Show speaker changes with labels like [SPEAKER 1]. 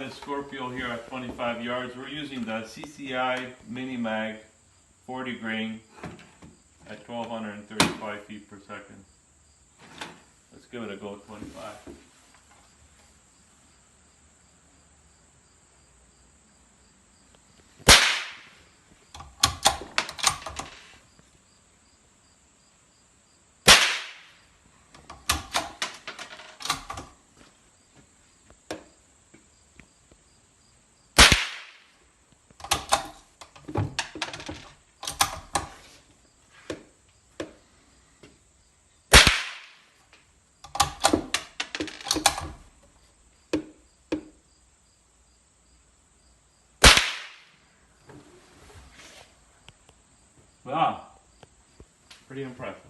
[SPEAKER 1] this Scorpio here at 25 yards. We're using the CCI Mini Mag 40 grain at 1235 feet per second. Let's give it a go at 25. Wow, pretty impressive.